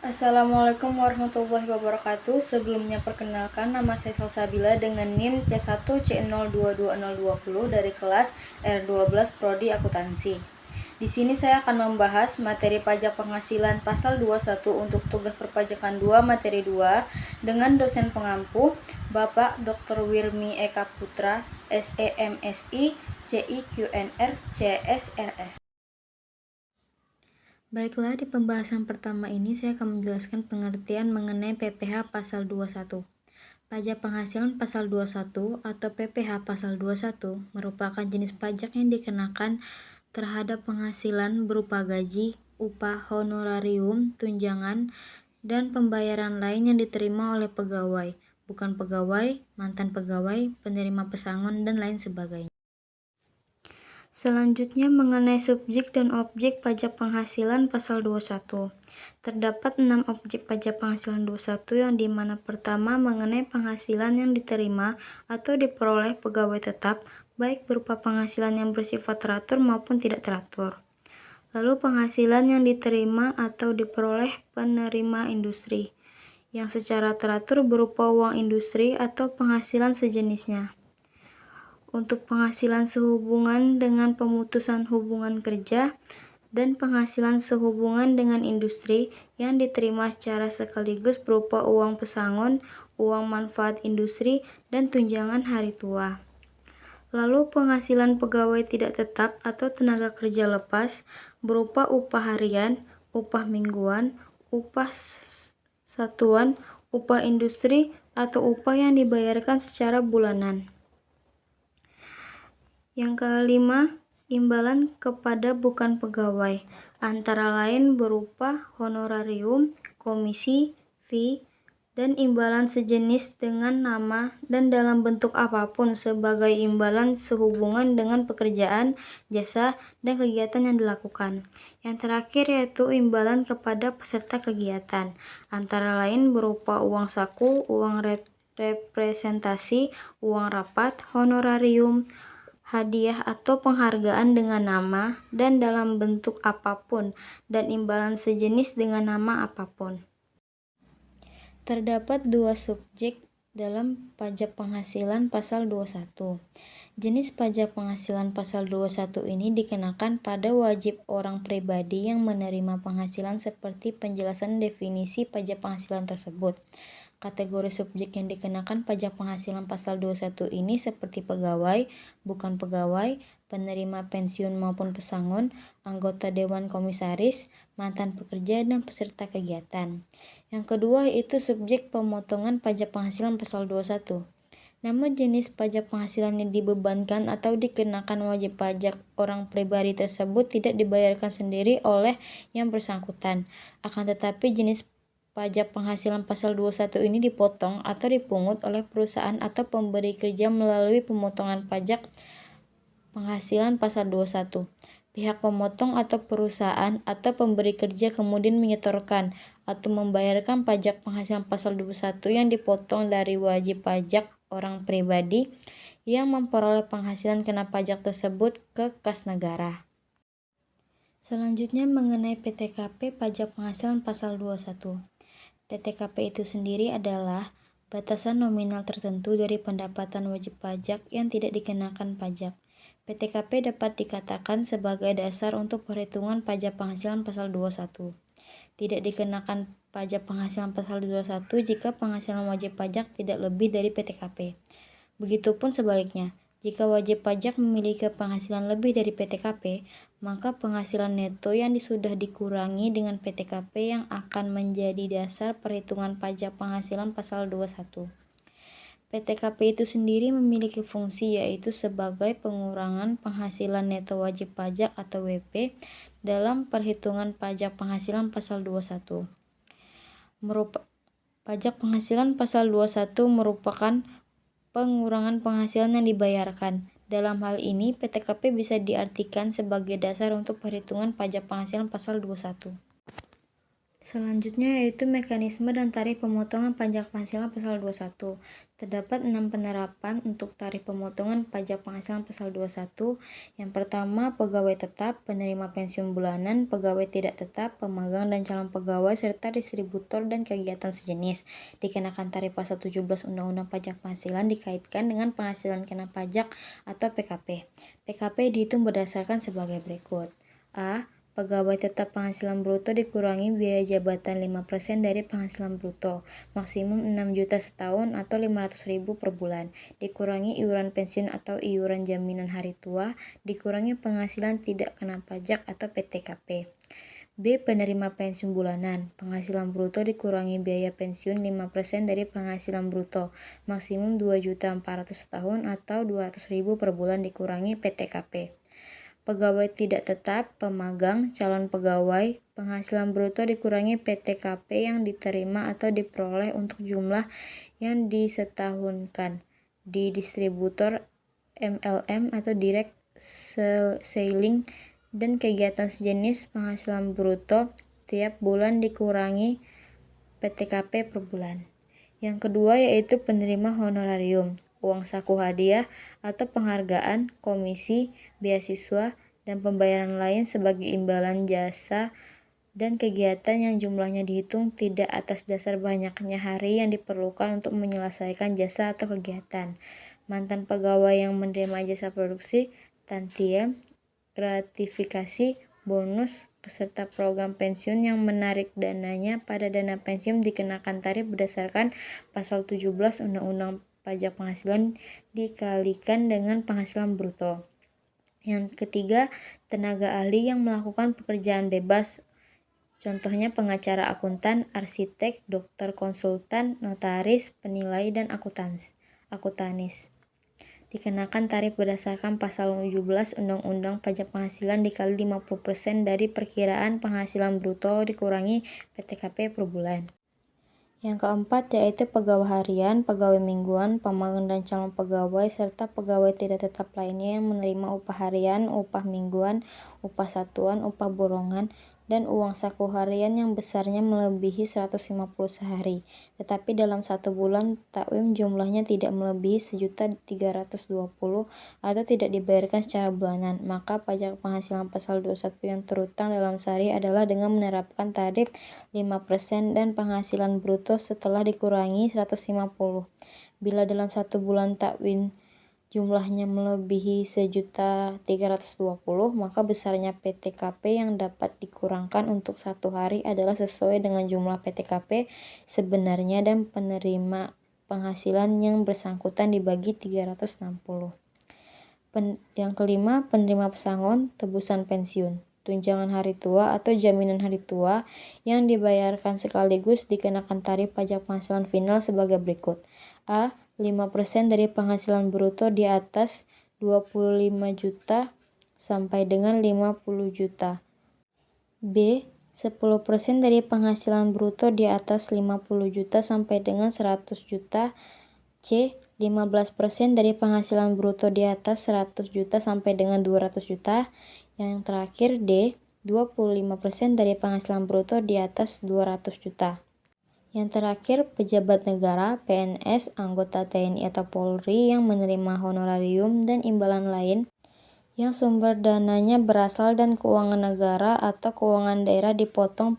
Assalamualaikum warahmatullahi wabarakatuh. Sebelumnya perkenalkan, nama saya Salsabila dengan NIM C1C022020 dari kelas R12 Prodi Akuntansi. Di sini saya akan membahas materi pajak penghasilan pasal 21 untuk tugas perpajakan 2 materi 2 dengan dosen pengampu Bapak Dr. Wirmi Eka Putra, SEMSI, CIQNR, CSRS. Baiklah, di pembahasan pertama ini saya akan menjelaskan pengertian mengenai PPh pasal 21. Pajak penghasilan pasal 21 atau PPh pasal 21 merupakan jenis pajak yang dikenakan terhadap penghasilan berupa gaji, upah, honorarium, tunjangan, dan pembayaran lain yang diterima oleh pegawai, bukan pegawai, mantan pegawai, penerima pesangon, dan lain sebagainya. Selanjutnya mengenai subjek dan objek pajak penghasilan pasal 21. Terdapat 6 objek pajak penghasilan 21 yang dimana pertama mengenai penghasilan yang diterima atau diperoleh pegawai tetap, baik berupa penghasilan yang bersifat teratur maupun tidak teratur. Lalu penghasilan yang diterima atau diperoleh penerima industri, yang secara teratur berupa uang industri atau penghasilan sejenisnya. Untuk penghasilan sehubungan dengan pemutusan hubungan kerja dan penghasilan sehubungan dengan industri yang diterima secara sekaligus berupa uang pesangon, uang manfaat industri, dan tunjangan hari tua. Lalu penghasilan pegawai tidak tetap atau tenaga kerja lepas berupa upah harian, upah mingguan, upah satuan, upah industri, atau upah yang dibayarkan secara bulanan. Yang kelima, imbalan kepada bukan pegawai, antara lain berupa honorarium, komisi, fee, dan imbalan sejenis dengan nama dan dalam bentuk apapun sebagai imbalan sehubungan dengan pekerjaan, jasa, dan kegiatan yang dilakukan. Yang terakhir yaitu imbalan kepada peserta kegiatan, antara lain berupa uang saku, uang representasi, uang rapat, honorarium, hadiah atau penghargaan dengan nama dan dalam bentuk apapun, dan imbalan sejenis dengan nama apapun. Terdapat 2 subjek dalam pajak penghasilan pasal 21. Jenis pajak penghasilan pasal 21 ini dikenakan pada wajib orang pribadi yang menerima penghasilan seperti penjelasan definisi pajak penghasilan tersebut. Kategori subjek yang dikenakan pajak penghasilan pasal 21 ini seperti pegawai, bukan pegawai, penerima pensiun maupun pesangon, anggota dewan komisaris, mantan pekerja, dan peserta kegiatan. Yang kedua yaitu subjek pemotongan pajak penghasilan pasal 21. Namun jenis pajak penghasilan yang dibebankan atau dikenakan wajib pajak orang pribadi tersebut tidak dibayarkan sendiri oleh yang bersangkutan. Akan tetapi jenis pajak penghasilan pasal 21 ini dipotong atau dipungut oleh perusahaan atau pemberi kerja melalui pemotongan pajak penghasilan pasal 21. Pihak pemotong atau perusahaan atau pemberi kerja kemudian menyetorkan atau membayarkan pajak penghasilan pasal 21 yang dipotong dari wajib pajak orang pribadi yang memperoleh penghasilan kena pajak tersebut ke kas negara. Selanjutnya mengenai PTKP pajak penghasilan pasal 21. PTKP itu sendiri adalah batasan nominal tertentu dari pendapatan wajib pajak yang tidak dikenakan pajak. PTKP dapat dikatakan sebagai dasar untuk perhitungan pajak penghasilan pasal 21. Tidak dikenakan pajak penghasilan pasal 21 jika penghasilan wajib pajak tidak lebih dari PTKP. Begitupun sebaliknya, jika wajib pajak memiliki penghasilan lebih dari PTKP, maka penghasilan neto yang sudah dikurangi dengan PTKP yang akan menjadi dasar perhitungan pajak penghasilan pasal 21. PTKP itu sendiri memiliki fungsi yaitu sebagai pengurangan penghasilan neto wajib pajak atau WP dalam perhitungan pajak penghasilan pasal 21. Pajak penghasilan pasal 21 merupakan pengurangan penghasilan yang dibayarkan. Dalam hal ini, PTKP bisa diartikan sebagai dasar untuk perhitungan pajak penghasilan pasal 21. Selanjutnya yaitu mekanisme dan tarif pemotongan pajak penghasilan pasal 21. Terdapat 6 penerapan untuk tarif pemotongan pajak penghasilan pasal 21. Yang pertama, pegawai tetap, penerima pensiun bulanan, pegawai tidak tetap, pemagang dan calon pegawai, serta distributor dan kegiatan sejenis. Dikenakan tarif pasal 17 Undang-Undang Pajak Penghasilan dikaitkan dengan penghasilan kena pajak atau PKP. PKP dihitung berdasarkan sebagai berikut. A. Pegawai tetap penghasilan bruto dikurangi biaya jabatan 5% dari penghasilan bruto, maksimum 6 juta setahun atau 500.000 per bulan, dikurangi iuran pensiun atau iuran jaminan hari tua, dikurangi penghasilan tidak kena pajak atau PTKP. B. Penerima pensiun bulanan, penghasilan bruto dikurangi biaya pensiun 5% dari penghasilan bruto, maksimum 2.400.000 setahun atau 200.000 per bulan dikurangi PTKP. Pegawai tidak tetap, pemagang, calon pegawai, penghasilan bruto dikurangi PTKP yang diterima atau diperoleh untuk jumlah yang disetahunkan di distributor MLM atau direct selling dan kegiatan sejenis penghasilan bruto tiap bulan dikurangi PTKP per bulan. Yang kedua yaitu penerima honorarium, uang saku hadiah atau penghargaan, komisi, beasiswa, dan pembayaran lain sebagai imbalan jasa dan kegiatan yang jumlahnya dihitung tidak atas dasar banyaknya hari yang diperlukan untuk menyelesaikan jasa atau kegiatan. Mantan pegawai yang menerima jasa produksi, tantiem, gratifikasi, bonus, peserta program pensiun yang menarik dananya pada dana pensiun dikenakan tarif berdasarkan pasal 17 Undang-Undang Pajak Penghasilan dikalikan dengan penghasilan bruto. Yang ketiga, tenaga ahli yang melakukan pekerjaan bebas, contohnya pengacara akuntan, arsitek, dokter konsultan, notaris, penilai, dan akutanis. Dikenakan tarif berdasarkan pasal 17 Undang-Undang Pajak Penghasilan dikali 50% dari perkiraan penghasilan bruto dikurangi PTKP per bulan. Yang keempat yaitu pegawai harian, pegawai mingguan, pemagang dan calon pegawai, serta pegawai tidak tetap lainnya yang menerima upah harian, upah mingguan, upah satuan, upah borongan, dan uang saku harian yang besarnya melebihi 150 sehari, tetapi dalam 1 bulan takwim jumlahnya tidak melebihi 1.320.000 atau tidak dibayarkan secara bulanan, maka pajak penghasilan pasal 21 yang terutang dalam sehari adalah dengan menerapkan tarif 5% dan penghasilan bruto setelah dikurangi 150. Bila dalam 1 bulan takwim jumlahnya melebihi 1.320.000, maka besarnya PTKP yang dapat dikurangkan untuk 1 hari adalah sesuai dengan jumlah PTKP sebenarnya dan penerima penghasilan yang bersangkutan dibagi 360. Yang kelima, penerima pesangon, tebusan pensiun, tunjangan hari tua atau jaminan hari tua yang dibayarkan sekaligus dikenakan tarif pajak penghasilan final sebagai berikut. A. 5% dari penghasilan bruto di atas 25 juta sampai dengan 50 juta. B. 10% dari penghasilan bruto di atas 50 juta sampai dengan 100 juta. C. 15% dari penghasilan bruto di atas 100 juta sampai dengan 200 juta. Yang terakhir D. 25% dari penghasilan bruto di atas 200 juta. Yang terakhir, pejabat negara, PNS, anggota TNI atau Polri yang menerima honorarium dan imbalan lain yang sumber dananya berasal dan keuangan negara atau keuangan daerah dipotong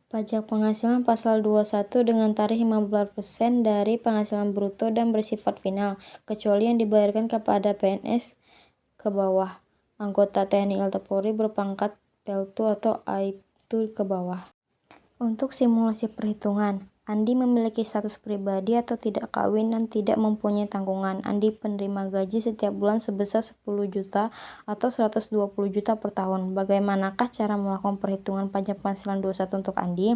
pajak penghasilan pasal 21 dengan tarif 15% dari penghasilan bruto dan bersifat final, kecuali yang dibayarkan kepada PNS ke bawah, anggota TNI atau Polri berpangkat Peltu atau Aibtu ke bawah. Untuk simulasi perhitungan, Andi memiliki status pribadi atau tidak kawin dan tidak mempunyai tanggungan. Andi penerima gaji setiap bulan sebesar 10 juta atau 120 juta per tahun. Bagaimanakah cara melakukan perhitungan pajak penghasilan 21 untuk Andi?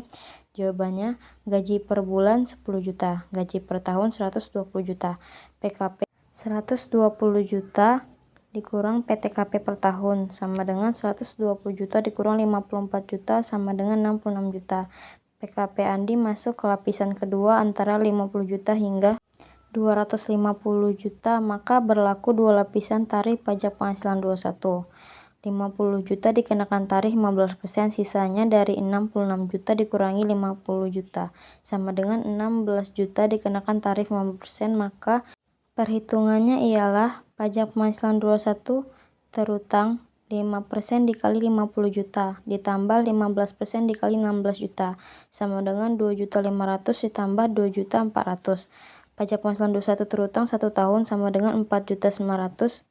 Jawabannya, gaji per bulan 10 juta, gaji per tahun 120 juta. PKP 120 juta dikurang PTKP per tahun sama dengan 120 juta dikurang 54 juta sama dengan 66 juta. PKP Andi masuk ke lapisan kedua antara 50 juta hingga 250 juta, maka berlaku 2 lapisan tarif pajak penghasilan 21. 50 juta dikenakan tarif 15%, sisanya dari 66 juta dikurangi 50 juta, sama dengan 16 juta dikenakan tarif 15%, maka perhitungannya ialah pajak penghasilan 21 terutang 5% dikali 50 juta, ditambah 15% dikali 16 juta, sama dengan 2.500.000 ditambah 2.400.000. Pajak penghasilan 21 terutang 1 tahun sama dengan 4.900.000.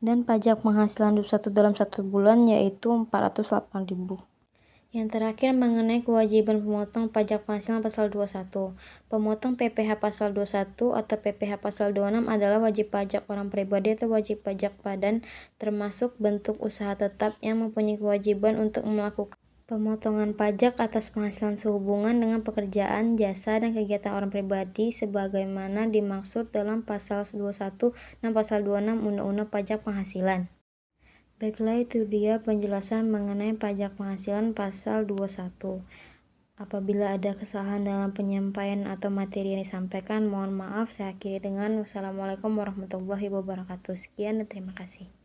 Dan pajak penghasilan 21 dalam 1 bulan yaitu 408.000. Yang terakhir mengenai kewajiban pemotong pajak penghasilan pasal 21. Pemotong PPh pasal 21 atau PPh pasal 26 adalah wajib pajak orang pribadi atau wajib pajak padan, termasuk bentuk usaha tetap yang mempunyai kewajiban untuk melakukan pemotongan pajak atas penghasilan sehubungan dengan pekerjaan, jasa, dan kegiatan orang pribadi sebagaimana dimaksud dalam pasal 21 dan pasal 26 Undang-Undang Pajak Penghasilan. Baiklah, itu dia penjelasan mengenai pajak penghasilan pasal 21. Apabila ada kesalahan dalam penyampaian atau materi yang disampaikan, mohon maaf. Saya akhiri dengan wassalamualaikum warahmatullahi wabarakatuh. Sekian dan terima kasih.